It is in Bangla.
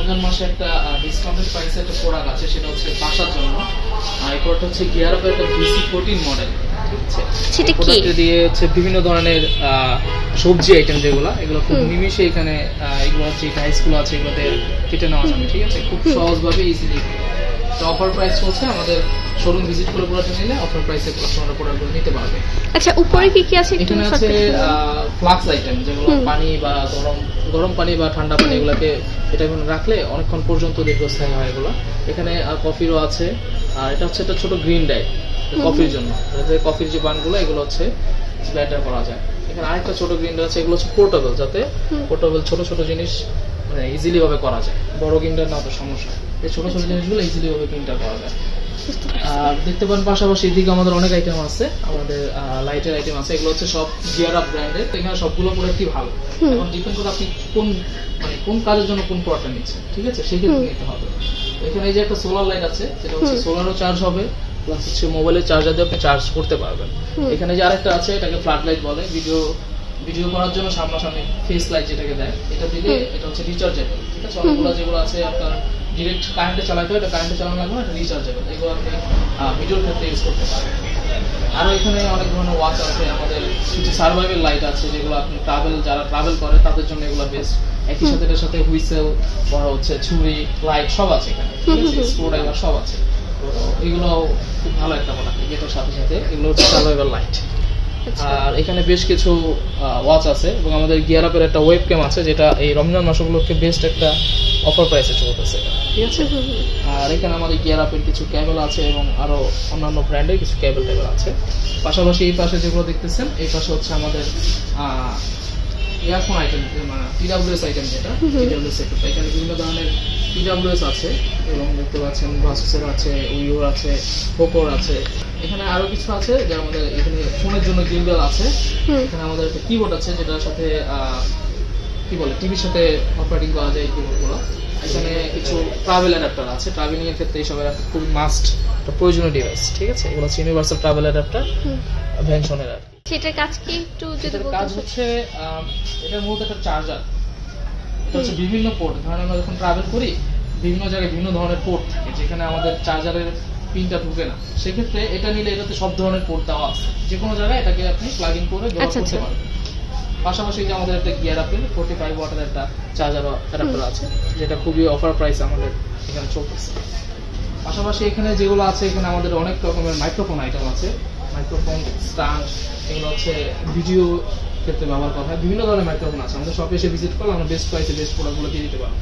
রমজান মাসে একটা ডিসকাউন্টেড প্রাইসে একটা প্রোডাক্ট আছে, সেটা হচ্ছে বাসার জন্য। এই প্রোডাক্টটা হচ্ছে গিয়ারআপের একটা BC14 মডেল। ঠিক আছে, সেটা কি? প্রোডাক্টে দিয়ে হচ্ছে বিভিন্ন ধরনের সবজি আইটেম যেগুলো, এগুলো খুব নিমিশে এখানে এগুলো হচ্ছে টাইসগুলো আছে এগুলোতে কেটে নেওয়া যাবে। ঠিক আছে, খুব সহজভাবে ইজিলি। তো অফার প্রাইস চলছে, আমাদের শোরুম ভিজিট করে পুরোটা নিলে অফার প্রাইসে আপনারা প্রোডাক্টগুলো নিতে পারবে। আচ্ছা, উপরে কি কি আছে? এখানে আছে ফ্লাক্স আইটেম, যেগুলো পানি বা গরম পানি বা ঠান্ডা পানি এগুলোকে এটা এখন রাখলে অনেকক্ষণ পর্যন্ত দীর্ঘস্থায়ী হয় এগুলো। এখানে কফিরও আছে, আর এটা হচ্ছে একটা ছোট গ্রিন ডাই কফির জন্য, যাতে কফির যে পানগুলো এগুলো হচ্ছে ব্লেন্ডার করা যায়। এখানে আরেকটা ছোট গ্রিন ডাই আছে, এগুলো হচ্ছে পোর্টেবল, যাতে পোর্টেবল ছোট ছোট জিনিস মানে ইজিলি ভাবে করা যায়। বড় গ্রিন্ডার না তো সমস্যা, এই ছোট ছোট জিনিসগুলো ইজিলি ভাবে গ্রিন্ডার করা যায়। আর দেখতে পারেন পাশাপাশি এদিকে আমাদের অনেক আইটেম আছে, আমাদের লাইটের আইটেম আছে, এগুলো হচ্ছে সব গিয়ারআপ ব্র্যান্ডের। এখানে সবগুলো প্রোডাক্টই ভালো, এখন ডিপেন্ড করে আপনি কোন কাজের জন্য কোন প্রোডাক্টটা নিচ্ছেন। ঠিক আছে, সেই ক্ষেত্রে নিতে হবে। এখানে এই যে একটা সোলার লাইট আছে, যেটা হচ্ছে সোলারও চার্জ হবে, প্লাস হচ্ছে মোবাইলের চার্জার দিয়ে আপনি চার্জ করতে পারবেন। এখানে যে আরেকটা আছে, এটাকে ফ্ল্যাট লাইট বলে, ভিডিও করার জন্য সামনাসামনি ফেস লাইট যেটাকে দেয়, এটা দিলে এটা হচ্ছে রিচার্জেবল। ঠিক আছে, অনেকগুলো যেগুলো আছে আপনার ডিরেক্ট কারেন্টে চালাতে হয়, এটা কারেন্টে চালানো লাগবে না, এটা রিচার্জেবল, এগুলো আপনি ভিডিওর ক্ষেত্রে ইউজ করতে পারবেন। আরও এখানে অনেক ধরনের ওয়াচ আছে, আমাদের কিছু সার্ভাইভাল লাইট আছে, যেগুলো আপনি যারা ট্রাভেল করে তাদের জন্য এগুলো বেস্ট। একই সাথে এটার সাথে হুইসেল করা হচ্ছে, ছুরি, লাইট সব আছে এখানে, স্ক্রু ড্রাইভার সব আছে। তো এগুলো খুব ভালো একটা প্রোডাক্ট, এটার সাথে সাথে এগুলো হচ্ছে সার্ভাইভাল লাইট। আর এখানে বেশ কিছু ওয়াচ আছে, এবং আমাদের গিয়ারআপের একটা ওয়েব ক্যাম আছে, যেটা এই রমজান মাসগুলোকে বেস্ট একটা অফার প্রাইসে চলতেছে। ঠিক আছে, আর এখানে আমাদের গিয়ারআপের কিছু কেবল আছে, এবং আরো অন্যান্য ব্র্যান্ডের কিছু কেবল আছে। পাশাপাশি এই পাশে যেগুলো দেখতেছেন, এই পাশে হচ্ছে আমাদের ইয়ারফোন আইটেম, মানে TWS আইটেম, যেটা TWS সেটআপ। এখানে বিভিন্ন ধরনের TWS আছে, এবং দেখতে পাচ্ছেন ভাসুসের আছে, উইওর আছে, পোকোর আছে। এখানে আরো কিছু আছে, যেমন আমাদের এখানে ফোনের জন্য গিম্বল আছে। এখানে আমাদের একটা কিবোর্ড আছে, যেটার সাথে কি বলে টিভির সাথে অপারেটিং করা যায় কিবোর্ডগুলো। এখানে কিছু ট্রাভেল অ্যাডাপ্টার আছে, ট্রাভেলিং এর ক্ষেত্রে এইসবের খুব মাস্ট একটা প্রয়োজনীয় ডিভাইস। ঠিক আছে, এগুলো হচ্ছে ইউনিভার্সাল ট্রাভেল অ্যাডাপ্টার ভেনশনের আর কি। সেটার কাজ কি একটু যদি বলতেন? কাজ হচ্ছে এটার মূলত একটা চার্জার, এটা হচ্ছে বিভিন্ন পোর্ট। ধরেন আমরা যখন ট্রাভেল করি, বিভিন্ন জায়গায় বিভিন্ন ধরনের পোর্ট থাকে, যেখানে আমাদের চার্জারের পিনটা ঢুকে না, সেক্ষেত্রে এটা নিলে এটাতে সব ধরনের পোর্ট দেওয়া আছে, যে কোনো জায়গায় এটাকে আপনি প্লাগ ইন করে ব্যবহার করতে পারবেন। পাশাপাশি যে আমাদের একটা গিয়ারআপের 45 ওয়াটের একটা চার্জার অ্যাডাপ্টার আছে, যেটা খুবই অফার প্রাইস আমাদের এখানে চলতেছে। পাশাপাশি এখানে যেগুলো আছে, এখানে আমাদের অনেক রকমের মাইক্রোফোন আইটেম আছে, মাইক্রোফোন স্ট্যান্ড, এগুলো হচ্ছে ভিডিও ক্ষেত্রে ব্যবহার করা হয়। বিভিন্ন ধরনের মাইক্রোফোন আছে, আমাদের শপে এসে ভিজিট করলে আমরা বেস্ট প্রাইসে বেস্ট প্রোডাক্টগুলো দিয়ে দিতে পারবো।